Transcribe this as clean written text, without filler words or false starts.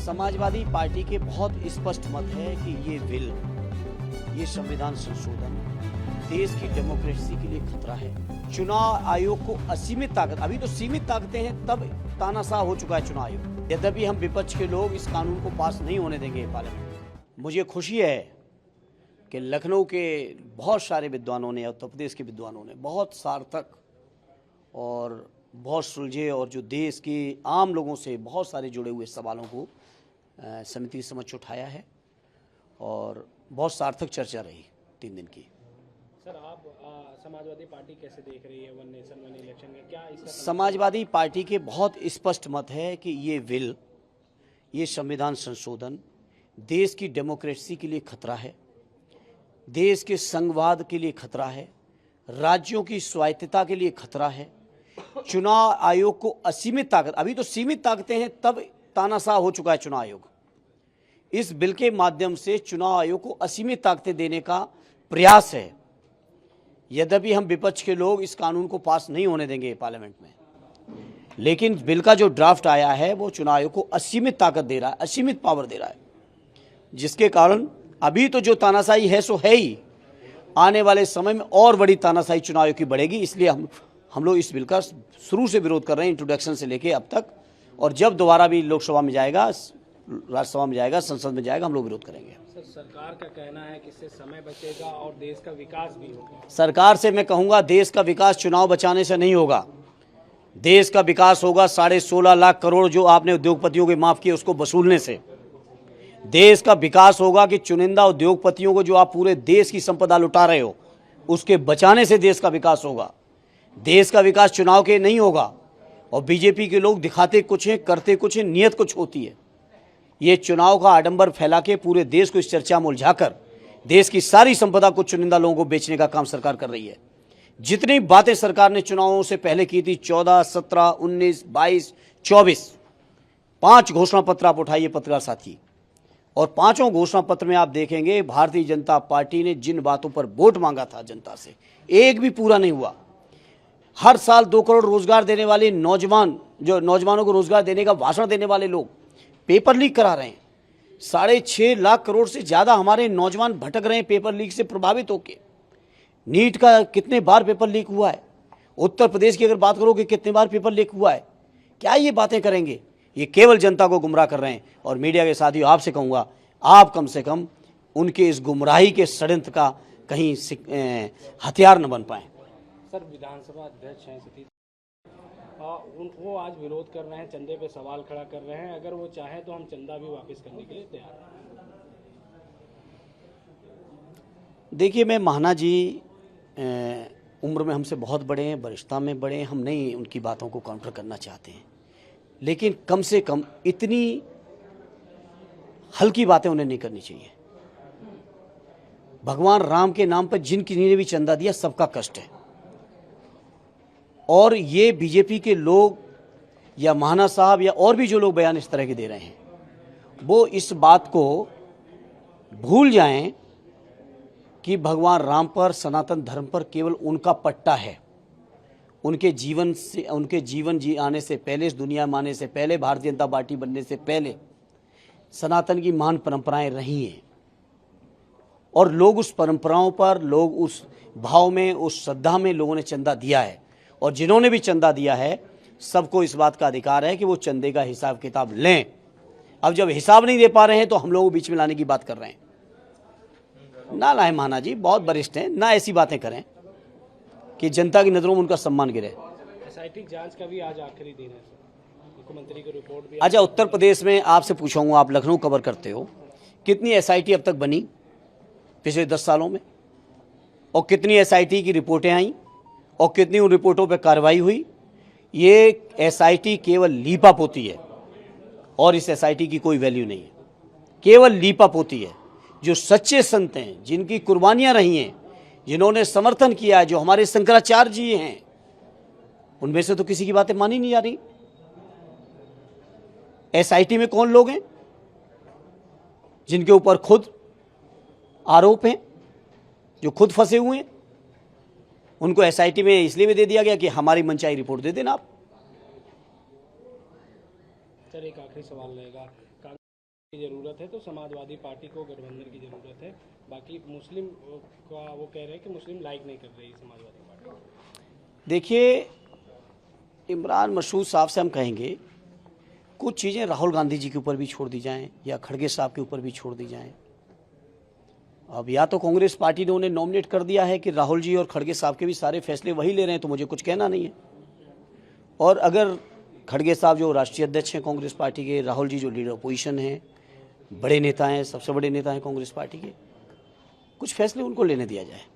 Samajwadi party के बहुत स्पष्ट मत है कि ये बिल, ये संविधान संशोधन देश की डेमोक्रेसी के लिए खतरा है। चुनाव आयोग को असीमित ताकत, अभी तो सीमित ताकतें हैं, तब तानाशाह हो चुका है चुनाव आयोग। यद्यपि हम विपक्ष के लोग इस कानून को पास नहीं होने देंगे पार्लियामेंट में। मुझे खुशी है कि लखनऊ के बहुत सारे विद्वानों ने, उत्तर प्रदेश के विद्वानों ने बहुत सार्थक और बहुत सुलझे और जो देश के आम लोगों से बहुत सारे जुड़े हुए सवालों को समिति समक्ष उठाया है और बहुत सार्थक चर्चा रही 3 दिन की। सर, आप समाजवादी पार्टी कैसे देख रही है वन नेशन वन इलेक्शन में? क्या इसका समाजवादी पार्टी के बहुत स्पष्ट मत है कि ये बिल, ये संविधान संशोधन देश की डेमोक्रेसी के लिए खतरा है, देश के संघवाद के लिए खतरा है, राज्यों की स्वायत्तता के लिए खतरा है। चुनाव आयोग को असीमित ताकत, अभी तो सीमित ताकतें हैं, तब तानाशाह हो चुका है चुनाव आयोग। इस बिल के माध्यम से चुनाव आयोग को असीमित ताकतें देने का प्रयास है। यद्यपि हम विपक्ष के लोग इस कानून को पास नहीं होने देंगे पार्लियामेंट में, लेकिन बिल का जो ड्राफ्ट आया है वो चुनाव आयोग को असीमित ताकत दे रहा है, असीमित पावर दे रहा है, जिसके कारण अभी तो जो तानाशाही है सो है ही, आने वाले समय में और बड़ी तानाशाही चुनाव आयोग की बढ़ेगी। इसलिए हम लोग इस बिल का शुरू से विरोध कर रहे हैं, इंट्रोडक्शन से लेके अब तक, और जब दोबारा भी लोकसभा में जाएगा, राज्यसभा में जाएगा, संसद में जाएगा, हम लोग विरोध करेंगे। सर, सरकार का कहना है कि इससे समय बचेगा और देश का विकास भी होगा। सरकार से मैं कहूंगा, देश का विकास चुनाव बचाने से नहीं होगा। देश का विकास होगा 16.5 लाख करोड़ जो आपने उद्योगपतियों के माफ किए उसको वसूलने से। देश का विकास होगा कि चुनिंदा उद्योगपतियों को जो आप पूरे देश की संपदा लुटा रहे हो उसके बचाने से देश का विकास होगा। देश का विकास चुनाव के नहीं होगा। और बीजेपी के लोग दिखाते कुछ हैं, करते कुछ हैं, नियत कुछ होती है। ये चुनाव का आडंबर फैला के पूरे देश को इस चर्चा में उलझाकर देश की सारी संपदा को चुनिंदा लोगों को बेचने का काम सरकार कर रही है। जितनी बातें सरकार ने चुनावों से पहले की थी, 14, 17, 19, 22, 24, 5 घोषणा पत्र आप उठाइए पत्रकार साथी, और 5 घोषणा पत्र में आप देखेंगे भारतीय जनता पार्टी ने जिन बातों पर वोट मांगा था जनता से, एक भी पूरा नहीं हुआ। हर साल 2 करोड़ रोजगार देने वाले नौजवान, जो नौजवानों को रोजगार देने का भाषण देने वाले लोग पेपर लीक करा रहे हैं। 6.5 लाख करोड़ से ज़्यादा हमारे नौजवान भटक रहे हैं पेपर लीक से प्रभावित होकर। नीट का कितने बार पेपर लीक हुआ है? उत्तर प्रदेश की अगर बात करोगे कितने बार पेपर लीक हुआ है? क्या ये बातें करेंगे? ये केवल जनता को गुमराह कर रहे हैं। और मीडिया के साथियों, आपसे कहूँगा, आप कम से कम उनके इस गुमराही के षड्यंत्र का कहीं हथियार न बन पाएँ। सर, विधानसभा अध्यक्ष हैं सतीश, वो आज विरोध कर रहे हैं, चंदे पे सवाल खड़ा कर रहे हैं। अगर वो चाहे तो हम चंदा भी वापस करने के लिए तैयार हैं। देखिए, मैं महाना जी उम्र में हमसे बहुत बड़े हैं, वरिष्ठता में बड़े हैं, हम नहीं उनकी बातों को काउंटर करना चाहते हैं, लेकिन कम से कम इतनी हल्की बातें उन्हें नहीं करनी चाहिए। भगवान राम के नाम पर जिन किसी ने भी चंदा दिया, सबका कष्ट है। और ये बीजेपी के लोग या महाना साहब या और भी जो लोग बयान इस तरह के दे रहे हैं, वो इस बात को भूल जाएं कि भगवान राम पर, सनातन धर्म पर केवल उनका पट्टा है। उनके जीवन से, उनके जीवन जी आने से पहले, इस दुनिया में आने से पहले, भारतीय जनता पार्टी बनने से पहले सनातन की महान परंपराएं रही हैं। और लोग उस परंपराओं पर, लोग उस भाव में, उस श्रद्धा में लोगों ने चंदा दिया है। और जिन्होंने भी चंदा दिया है, सबको इस बात का अधिकार है कि वो चंदे का हिसाब किताब लें। अब जब हिसाब नहीं दे पा रहे हैं तो हम लोगों को बीच में लाने की बात कर रहे हैं। ना लाए महाना जी, बहुत वरिष्ठ हैं, ना ऐसी बातें करें कि जनता की नज़रों में उनका सम्मान गिरे। एसआईटी जांच का भी आज आखिरी दिन है, मुख्यमंत्री की रिपोर्ट भी। अच्छा, उत्तर प्रदेश में आपसे पूछूंगा, आप लखनऊ कवर करते हो, कितनी एसआईटी अब तक बनी पिछले 10 सालों में? और कितनी एसआईटी की रिपोर्टें आई और कितनी उन रिपोर्टों पर कार्रवाई हुई? ये एसआईटी केवल लीपापोती है और इस एसआईटी की कोई वैल्यू नहीं है, केवल लीपापोती है। जो सच्चे संत हैं, जिनकी कुर्बानियां रही हैं, जिन्होंने समर्थन किया है, जो हमारे शंकराचार्य जी हैं, उनमें से तो किसी की बातें मानी नहीं जा रही। एसआईटी में कौन लोग हैं जिनके ऊपर खुद आरोप हैं, जो खुद फंसे हुए हैं? उनको एसआईटी में इसलिए भी दे दिया गया कि हमारी मनचाही रिपोर्ट दे देना आप। सर, एक आखिरी सवाल रहेगा। की ज़रूरत है तो समाजवादी पार्टी को गठबंधन की ज़रूरत है। बाकी मुस्लिम का वो कह रहे हैं कि मुस्लिम लाइक नहीं कर रही समाजवादी पार्टी। देखिए, इमरान मसूद साहब से हम कहेंगे कुछ चीज़ें राहुल गांधी जी के ऊपर भी छोड़ दी जाएं या खड़गे साहब के ऊपर भी छोड़ दी जाएं। अब या तो कांग्रेस पार्टी ने उन्हें नॉमिनेट कर दिया है कि राहुल जी और खड़गे साहब के भी सारे फैसले वही ले रहे हैं, तो मुझे कुछ कहना नहीं है। और अगर खड़गे साहब जो राष्ट्रीय अध्यक्ष हैं कांग्रेस पार्टी के, राहुल जी जो लीडर अपोजिशन हैं, बड़े नेता हैं, सबसे बड़े नेता हैं कांग्रेस पार्टी के, कुछ फैसले उनको लेने दिया जाए।